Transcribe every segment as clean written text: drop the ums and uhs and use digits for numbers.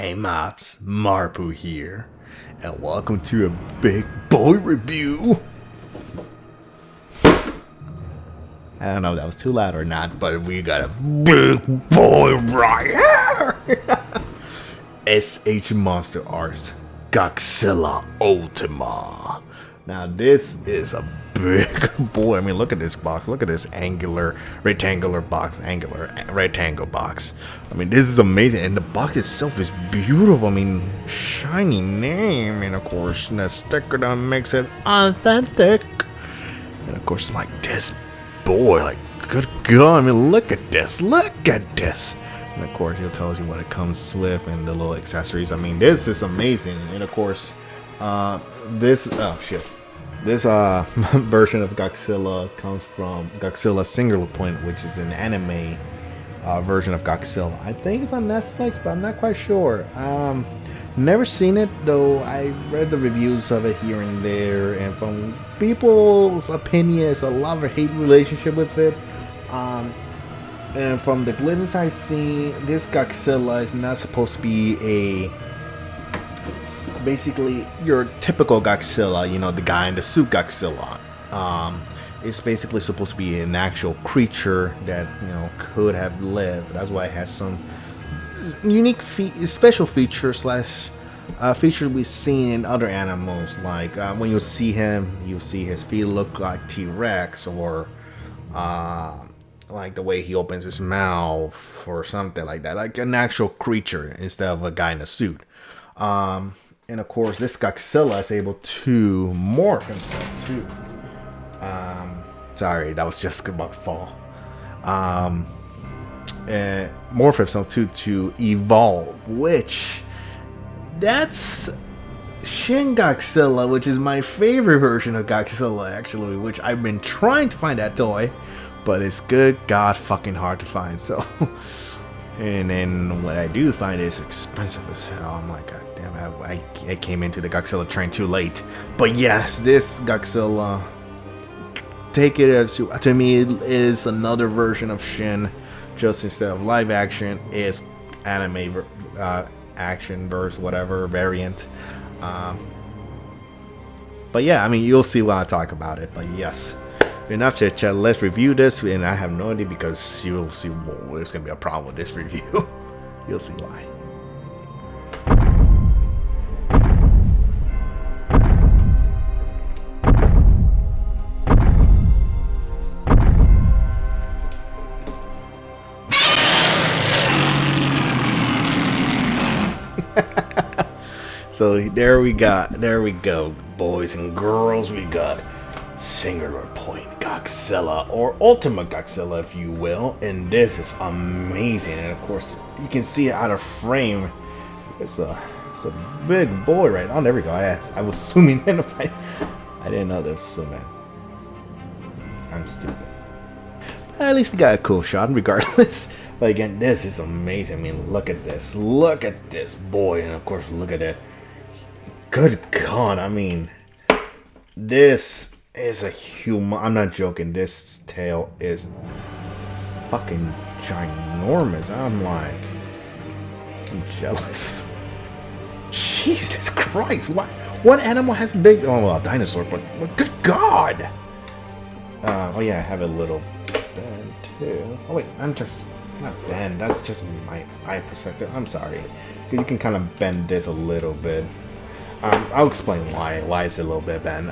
Hey Mops, Markpool here, and welcome to a big boy review. I don't know if that was too loud or not, but we got a big boy right here. S.H.MonsterArts Godzilla Ultima. Now this is a big boy. I mean, look at this box. Look at this rectangle box. I mean, this is amazing, and the box itself is beautiful. I mean, shiny name, and of course the sticker that makes it authentic. And of course, like this boy, like good God. I mean, look at this. And of course, it tells you what it comes with and the little accessories. I mean, this is amazing. And of course, this version of Godzilla comes from Godzilla Singular Point, which is an anime version of Godzilla. I think it's on Netflix, but I'm not quite sure. Never seen it, though. I read the reviews of it here and there, and from people's opinions, a love-hate relationship with it. And from the glimpses I've seen, this Godzilla is not supposed to be basically your typical Godzilla, you know, the guy in the suit Godzilla. It's basically supposed to be an actual creature that, you know, could have lived. That's why it has some unique special features features we've seen in other animals. Like when you see him, you see his feet look like T-Rex, or like the way he opens his mouth or something like that, like an actual creature instead of a guy in a suit. And of course, this Godzilla is able to morph himself too. Sorry, that was just about to fall. And morph himself too to evolve, which that's Shin Godzilla, which is my favorite version of Godzilla, actually, which I've been trying to find that toy, but it's good God fucking hard to find. So, and then what I do find is expensive as hell. I'm like, God damn it, I came into the Godzilla train too late. But yes, this Godzilla, take it as to me, it is another version of Shin, just instead of live action, it's anime action verse, whatever variant. But yeah, I mean, you'll see when I talk about it. But yes, enough chit chat. Let's review this, and I have no idea, because you'll see there's gonna be a problem with this review. You'll see why. So there we go, boys and girls. We got Singular Point Godzilla, or Ultima Godzilla, if you will. And this is amazing. And of course, you can see it out of frame. It's a big boy, right? Oh, there we go. I was zooming in. I didn't know there was zooming. I'm stupid. At least we got a cool shot, regardless. But again, this is amazing. I mean, look at this. Look at this boy. And of course, look at it. Good God. I mean, this is a human. I'm not joking. This tail is fucking ginormous. I'm jealous. Jesus Christ. What animal has the big... Oh, well, a dinosaur, but good God. Oh, yeah, I have a little bend, too. Oh, wait, I'm just... Not bend, that's just my eye perspective. I'm sorry. You can kind of bend this a little bit. I'll explain why. Why is it a little bit bent?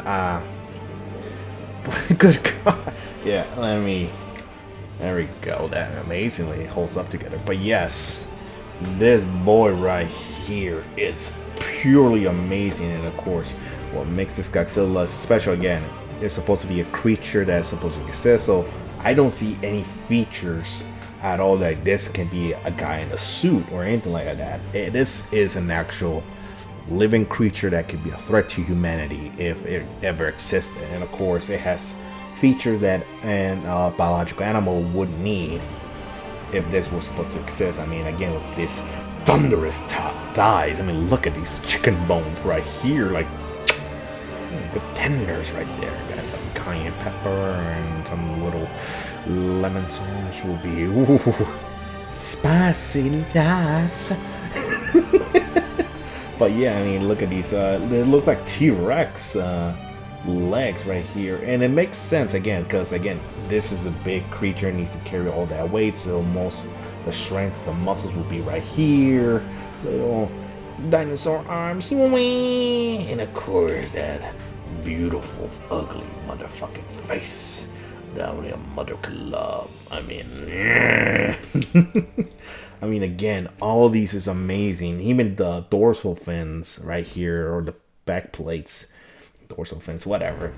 Good God. Yeah, there we go. That amazingly holds up together. But yes, this boy right here is purely amazing. And of course, what makes this Godzilla special, again, it's supposed to be a creature that's supposed to exist. So I don't see any features at all that this can be a guy in a suit or anything like that. This is an actual living creature that could be a threat to humanity if it ever existed. And of course, it has features that a biological animal wouldn't need if this was supposed to exist. I mean, again, with this thunderous thighs. I mean, look at these chicken bones right here, like good tenders right there. Got some cayenne pepper and some little lemon sauce will be spicy, nice. But yeah, I mean, look at these. They look like T-Rex legs right here, and it makes sense again because again, this is a big creature, needs to carry all that weight, so most the strength, the muscles will be right here. Little dinosaur arms, and of course that beautiful, ugly motherfucking face that only a mother could love. I mean, I mean, again, all these is amazing. Even the dorsal fins right here, or the back plates, dorsal fins, whatever.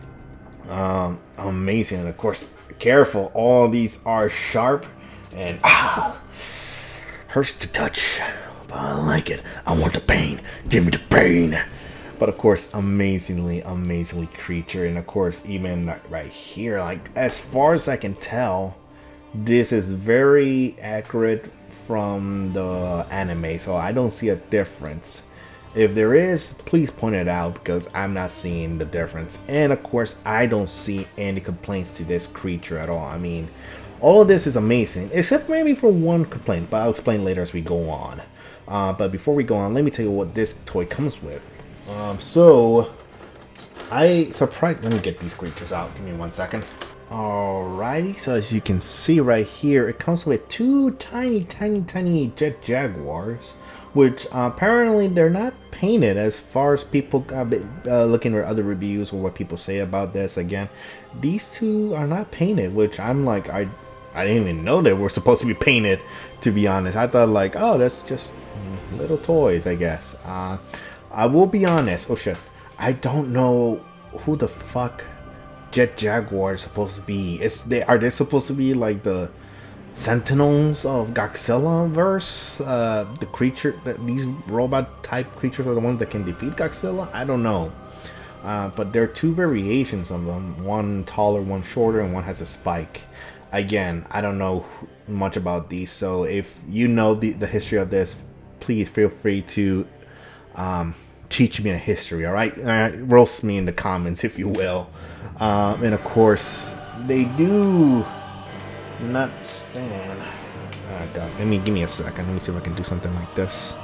Amazing. And of course, careful. All these are sharp and hurts to touch. But I like it. I want the pain. Give me the pain. But of course, amazingly creature. And of course, even right here, like as far as I can tell, this is very accurate from the anime, so I don't see a difference. If there is, please point it out because I'm not seeing the difference. And of course, I don't see any complaints to this creature at all. I mean, all of this is amazing, except maybe for one complaint, but I'll explain later as we go on. But before we go on, let me tell you what this toy comes with. So I surprised. Let me get these creatures out. Give me 1 second. Alrighty, so as you can see right here, it comes with two tiny jet jaguars, which apparently they're not painted as far as people looking at other reviews or what people say about this. Again, these two are not painted, which I'm like, I didn't even know they were supposed to be painted, to be honest. I thought like, oh, that's just little toys, I guess. I will be honest. Oh shit, I don't know who the fuck Jet Jaguar is supposed to be. Are they supposed to be like the Sentinels of Godzilla verse? The creature, these robot type creatures are the ones that can defeat Godzilla? I don't know. But there are two variations of them. One taller, one shorter, and one has a spike. Again, I don't know much about these, so if you know the history of this, please feel free to teach me a history, alright? Roast me in the comments, if you will. And of course, they do not stand. Oh god, give me a second. Let me see if I can do something like this.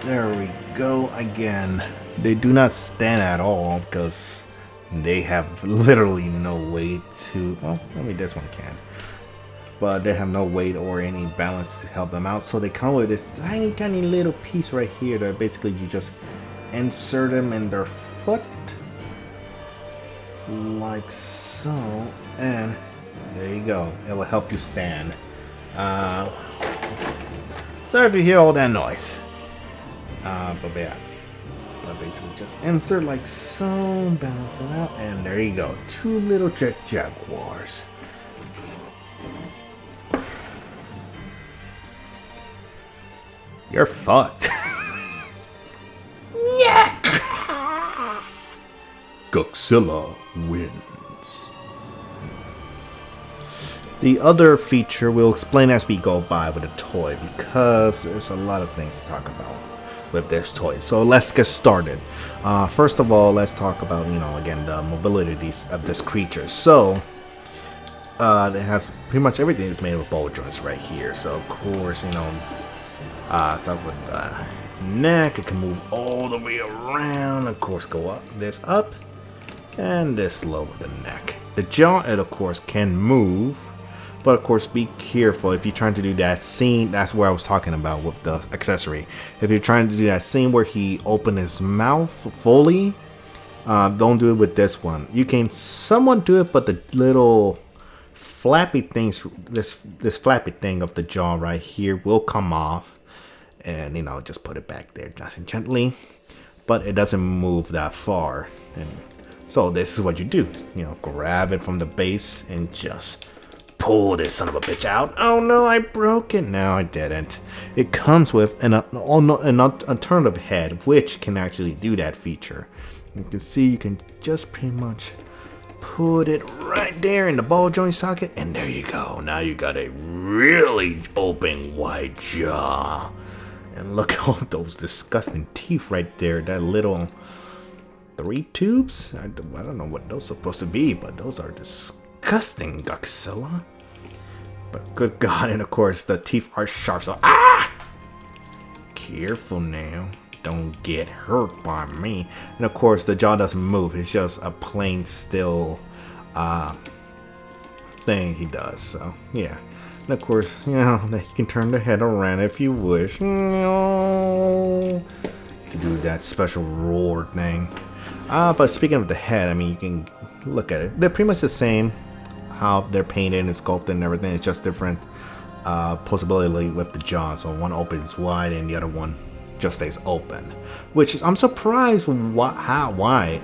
There we go. Again, they do not stand at all because they have literally no weight to, well, maybe this one can, but they have no weight or any balance to help them out. So they come with this tiny little piece right here that basically you just insert them in their foot like so, and there you go. It will help you stand. Sorry if you hear all that noise, but yeah, but basically just insert like so, balance it out, and there you go. Two little jet jaguars. You're fucked. Yeah. Godzilla wins. The other feature we'll explain as we go by with the toy, because there's a lot of things to talk about with this toy. So let's get started. First of all, let's talk about, again, the mobility of this creature. So it has pretty much everything is made with ball joints right here. So of course, start with the neck. It can move all the way around. Of course, go up, this up, and this lower the neck. The jaw, it of course can move, but of course be careful if you're trying to do that scene. That's where I was talking about with the accessory. If you're trying to do that scene where he opened his mouth fully, don't do it with this one. You can somewhat do it, but the little flappy things, this flappy thing of the jaw right here will come off, and just put it back there nice and gently, but it doesn't move that far. And so this is what you do, grab it from the base and just pull this son of a bitch out. Oh no, I broke it. No, I didn't. It comes with an alternative head, which can actually do that feature. You can see you can just pretty much put it right there in the ball joint socket, and there you go. Now you got a really open wide jaw. And look at all those disgusting teeth right there. That little 3 tubes. I don't know what those are supposed to be, but those are disgusting, Godzilla. But good God, and of course the teeth are sharp. So careful now. Don't get hurt by me. And of course, the jaw doesn't move. It's just a plain still thing he does. So, yeah. And of course, you know, you can turn the head around if you wish. To do that special roar thing. But speaking of the head, I mean, you can look at it. They're pretty much the same. How they're painted and sculpted and everything. It's just different possibility with the jaw. So one opens wide and the other one just stays open. Which I'm surprised why.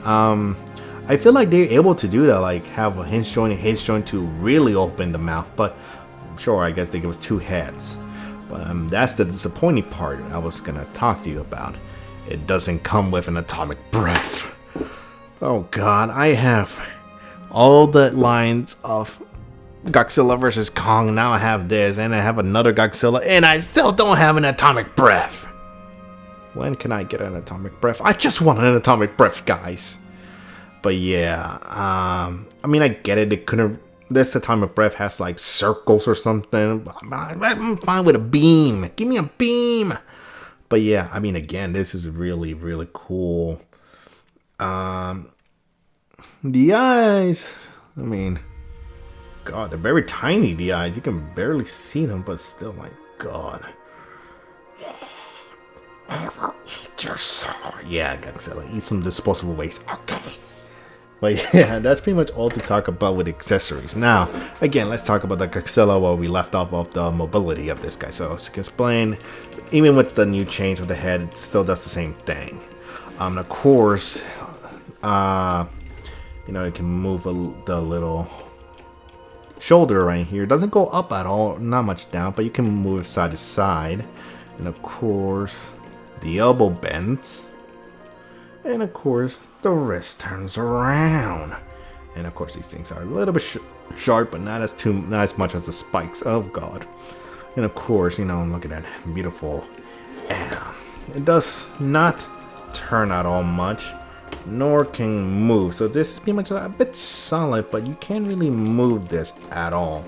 I feel like they're able to do that, like have a hinge joint to really open the mouth. But I'm sure, I guess they give us two heads. But that's the disappointing part I was gonna talk to you about. It doesn't come with an atomic breath. Oh god, I have all the lines of Godzilla vs. Kong. Now I have this, and I have another Godzilla, and I still don't have an atomic breath. When can I get an atomic breath? I just want an atomic breath, guys. But yeah, I mean, I get it. It couldn't. This atomic breath has like circles or something. I'm fine with a beam. Give me a beam. But yeah, I mean, again, this is really, really cool. The eyes, I mean, god, they're very tiny, the eyes. You can barely see them, but still, like, god. Eat your soul. Yeah, Godzilla, eat some disposable waste. Okay. But yeah, that's pretty much all to talk about with accessories. Now, again, let's talk about the Godzilla where we left off of the mobility of this guy. So, as you can explain, even with the new change of the head, it still does the same thing. Of course, you know, it can move the little shoulder right here. It doesn't go up at all, not much down, but you can move side to side. And of course, the elbow bends. And of course, the wrist turns around. And of course, these things are a little bit sharp, but not as much as the spikes. Oh god. And of course, you know, look at that beautiful. It does not turn out all much, nor can move. So this is pretty much a bit solid, but you can't really move this at all.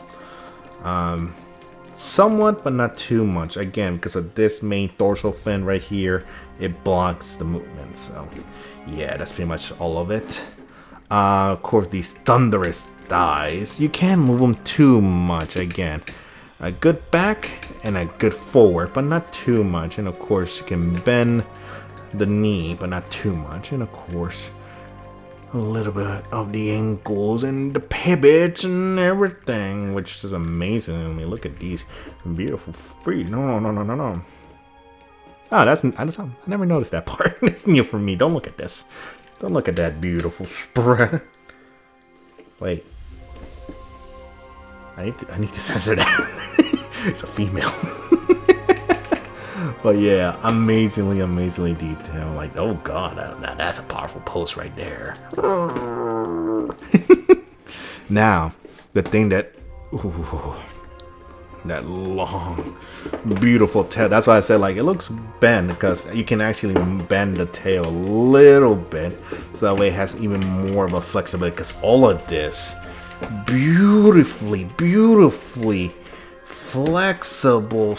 Somewhat, but not too much. Again, because of this main dorsal fin right here, it blocks the movement. So yeah, that's pretty much all of it. Of course, these thunderous thighs, you can't move them too much. Again, a good back and a good forward, but not too much. And of course, you can bend the knee, but not too much. And of course, a little bit of the ankles and the pivots and everything, which is amazing. I mean, look at these beautiful feet. No. Oh, I never noticed that part. It's new for me. Don't look at this. Don't look at that beautiful spread. Wait. I need to censor that. It's a female. But yeah, amazingly detailed. Like, oh god, now that's a powerful pose right there. Now, the thing that, that long, beautiful tail. That's why I said, like, it looks bent, because you can actually bend the tail a little bit, so that way it has even more of a flexibility. Because all of this, beautifully flexible,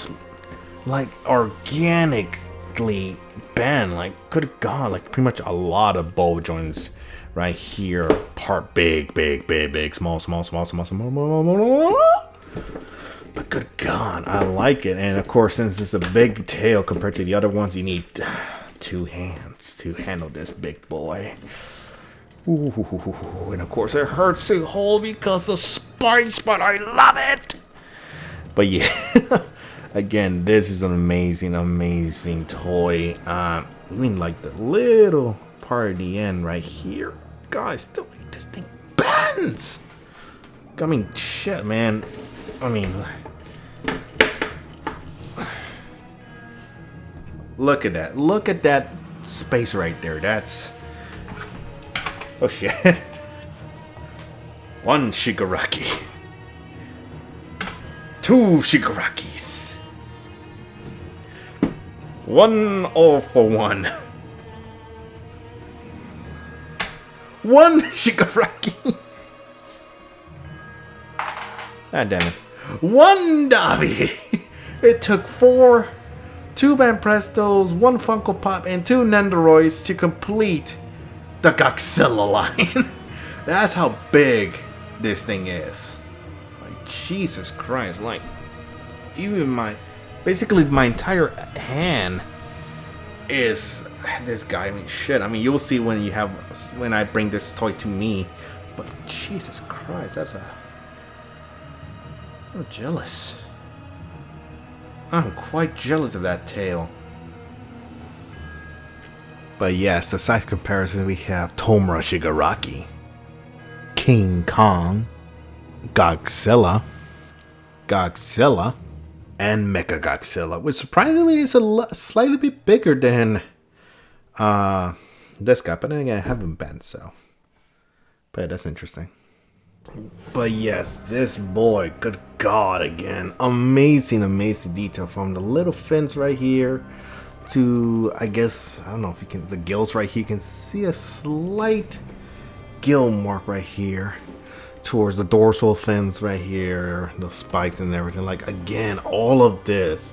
like organically bend, like good god, like pretty much a lot of ball joints right here. Part big, small. But good god, I like it. And of course, since it's a big tail compared to the other ones, you need 2 hands to handle this big boy. Ooh, and of course it hurts to hold because the spikes, but I love it. But yeah. Again, this is an amazing toy. I mean, like the little part at the end right here. Guys, still like this thing bends. I mean, shit, man. I mean, look at that. Look at that space right there. That's, oh shit. 1 Shigaraki. 2 Shigarakis. 1 all for 1. 1 Shigaraki. God damn it. 1 Dabi. It took 4 2 Banprestos, 1 Funko Pop, and 2 Nendoroids to complete the Godzilla line. That's how big this thing is. Like, Jesus Christ, like, even basically my entire hand is this guy. I mean, shit, I mean, you'll see when I bring this toy to me, but Jesus Christ, I'm jealous. I'm quite jealous of that tail. But yes, the size comparison, we have Tomura Shigaraki, King Kong, Godzilla, and Mecha Godzilla, which surprisingly is slightly bit bigger than this guy. But then again, I haven't been, so. But that's interesting. But yes, this boy, good God, again, amazing detail from the little fins right here to, I guess, I don't know if you can, the gills right here, you can see a slight gill mark right here towards the dorsal fins right here, the spikes and everything. Like, again, all of this,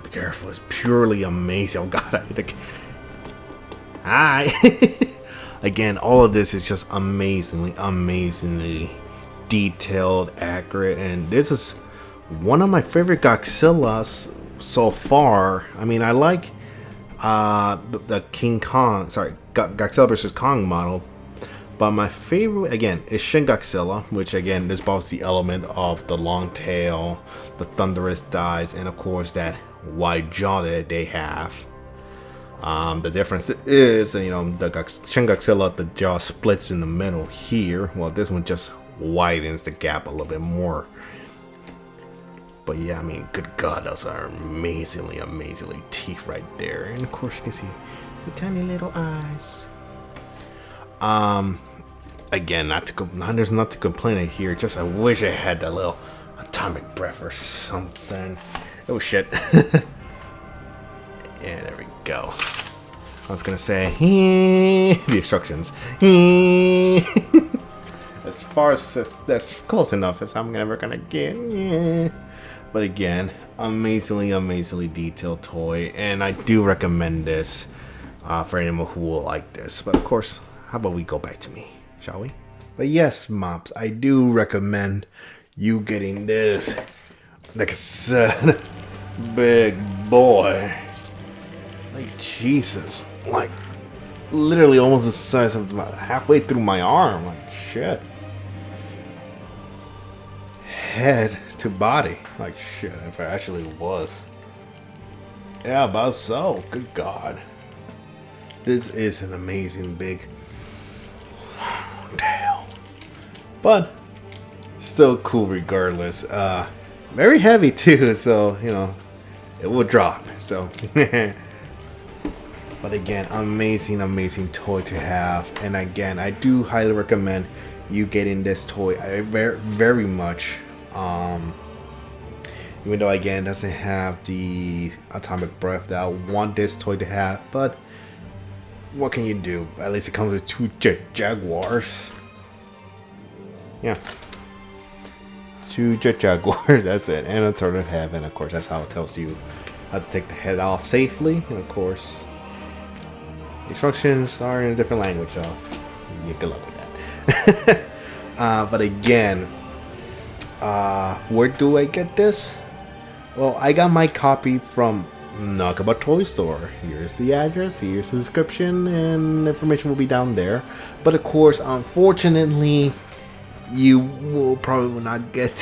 be careful, it's purely amazing. Oh God, I think, hi. Again, all of this is just amazingly detailed, accurate, and this is one of my favorite Godzillas so far. I mean, I like the King Kong, Godzilla vs. Kong model, but my favorite, again, is Shin Godzilla, which again, this boasts the element of the long tail, the thunderous thighs, and of course that wide jaw that they have. The difference is, you know, the Shin Godzilla, the jaw splits in the middle here. Well, this one just widens the gap a little bit more. But yeah, I mean, good God, those are amazingly teeth right there. And of course, you can see the tiny little eyes. Again, there's not to complain here. Just I wish I had that little atomic breath or something. Oh shit. Yeah, there we go. I was gonna say the instructions. As far as that's close enough as I'm ever gonna get. Yeah. But again, amazingly detailed toy, and I do recommend this for anyone who will like this. But of course, how about we go back to me, shall we? But yes, mops, I do recommend you getting this. Like I said, big boy. Like, Jesus, like literally almost the size of halfway through my arm. Like, shit. Head to body. Like, shit, if I actually was. Yeah, about so. Good God. This is an amazing big tail. But still cool regardless. Very heavy too, so, you know, it will drop. So but again, amazing toy to have. And again, I do highly recommend you getting this toy. I very much, even though again it doesn't have the atomic breath that I want this toy to have, but what can you do? At least it comes with 2 Jaguars. Yeah, 2 Jaguars, that's it, and a turtle head. And of course, that's how it tells you how to take the head off safely. And of course, instructions are in a different language, so yeah, good luck with that. But again, where do I get this? Well, I got my copy from Nakama Toy Store. Here's the address, here's the description, and information will be down there. But of course, unfortunately, you will probably not get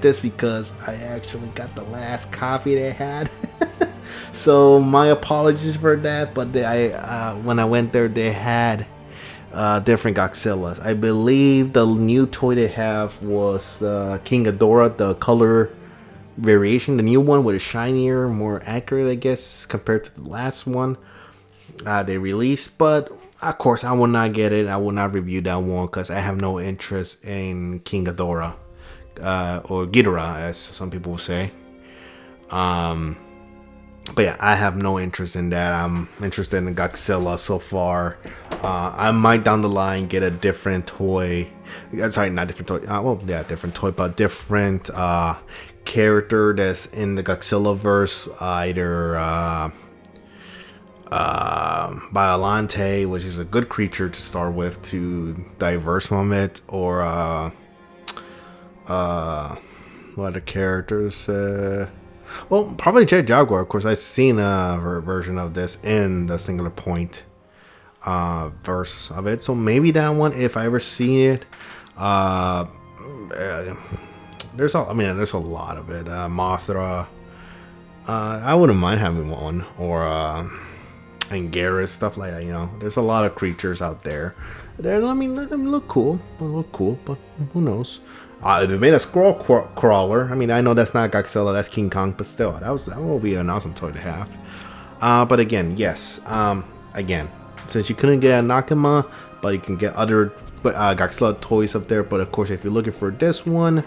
this because I actually got the last copy they had. So my apologies for that. But when I went there, they had different Godzillas. I believe the new toy they have was King Ghidorah, the color variation, the new one with a shinier, more accurate, I guess, compared to the last one they released. But of course, I will not get it. I will not review that one because I have no interest in King Ghidorah, or Ghidorah, as some people will say. But yeah, I have no interest in that. I'm interested in Godzilla so far. I might down the line get a different toy. Sorry, not different toy. Well, yeah, different toy, but different character that's in the Godzilla verse, either Biolante, which is a good creature to start with to diverse from it, or what other characters? Well, probably Jaguar. Of course, I've seen a version of this in the Singular Point verse of it, so maybe that one, if I ever see it. There's a lot of it. Mothra. I wouldn't mind having one, or Anguirus, stuff like that. You know, there's a lot of creatures out there. They look cool. But who knows? They made a scroll crawler. I mean, I know that's not Godzilla, that's King Kong, but still, that will be an awesome toy to have. But again, yes. Again, since you couldn't get a Nakama, but you can get other Godzilla toys up there. But of course, if you're looking for this one,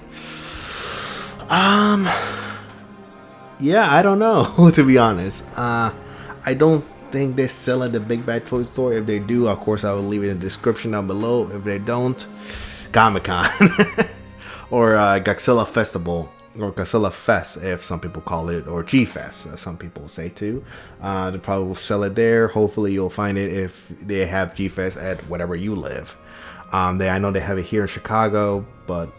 yeah, I don't know. To be honest, I don't think they sell at the Bigbadtoystore. If they do, of course, I will leave it in the description down below. If they don't, Comic-Con or Godzilla Festival, or Godzilla Fest, if some people call it, or G-Fest, as some people say too. They probably will sell it there. Hopefully, you'll find it if they have G-Fest at whatever you live. I know they have it here in Chicago, but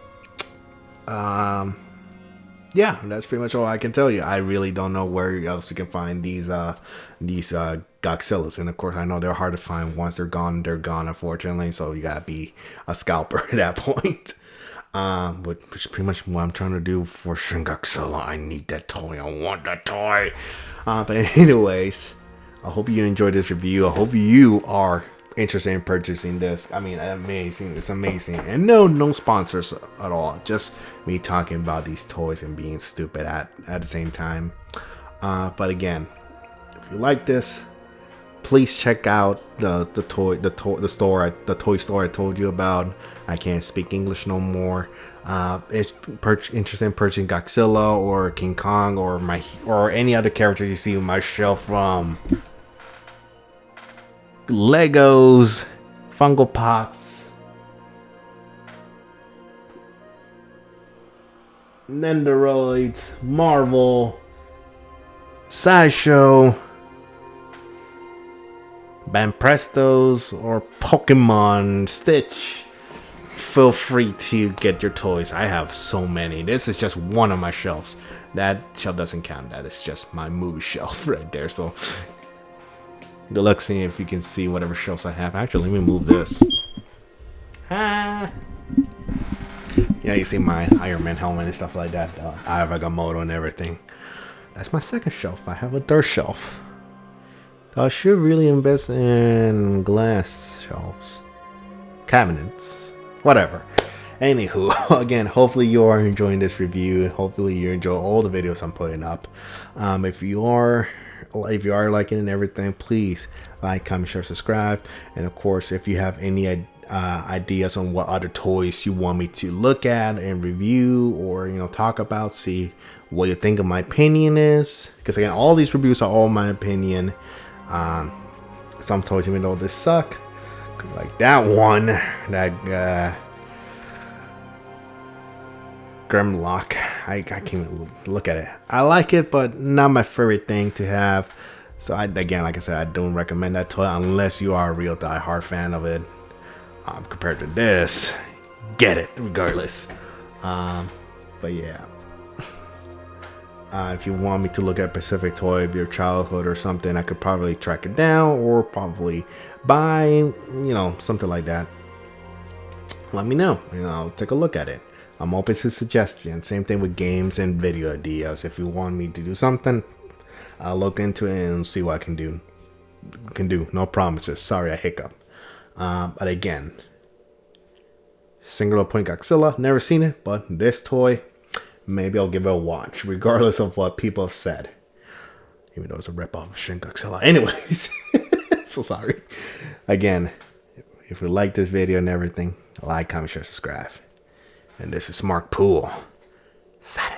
yeah, that's pretty much all I can tell you. I really don't know where else you can find these Godzillas, and of course, I know they're hard to find. Once they're gone, unfortunately. So you gotta be a scalper at that point. Which is pretty much what I'm trying to do for Shin Godzilla. I need that toy. I want that toy. But anyways, I hope you enjoyed this review. I hope you are interested in purchasing this. I mean, amazing. It's amazing. And no sponsors at all. Just me talking about these toys and being stupid at the same time. But again, if you like this, please check out the toy store I told you about. I can't speak English no more. Interested in purchasing Godzilla or King Kong or any other character you see on my shelf from Legos, Funko Pops, Nendoroids, Marvel, Sideshow, Banprestos, or Pokemon Stitch, feel free to get your toys. I have so many. This is just one of my shelves. That shelf doesn't count. That is just my movie shelf right there. So good luck seeing if you can see whatever shelves I have. Actually, let me move this. Yeah, you see my Iron Man helmet and stuff like that. I have Agamotto and everything. That's my second shelf. I have a third shelf. I should really invest in glass shelves, cabinets, whatever. Anywho, again, hopefully you are enjoying this review. Hopefully you enjoy all the videos I'm putting up. If you are liking and everything, please like, comment, share, subscribe. And of course, if you have any ideas on what other toys you want me to look at and review, or talk about, see what you think of my opinion is, because again, all these reviews are all my opinion. Some toys, even though they suck, like that one, that Grimlock, I can't even look at it. I like it, but not my favorite thing to have. So again, like I said, I don't recommend that toy unless you are a real die-hard fan of it. Compared to this, get it regardless. But yeah, if you want me to look at a specific toy of your childhood or something, I could probably track it down or probably buy, something like that. Let me know, and I'll take a look at it. I'm open to suggestions. Same thing with games and video ideas. If you want me to do something, I'll look into it and see what I can do. No promises. Sorry, I hiccup. But again, Singular Point Godzilla, never seen it, but this toy, maybe I'll give it a watch, regardless of what people have said. Even though it's a ripoff of Shin Godzilla. Anyways, so sorry. Again, if you like this video and everything, like, comment, share, subscribe. And this is Markpool. Signing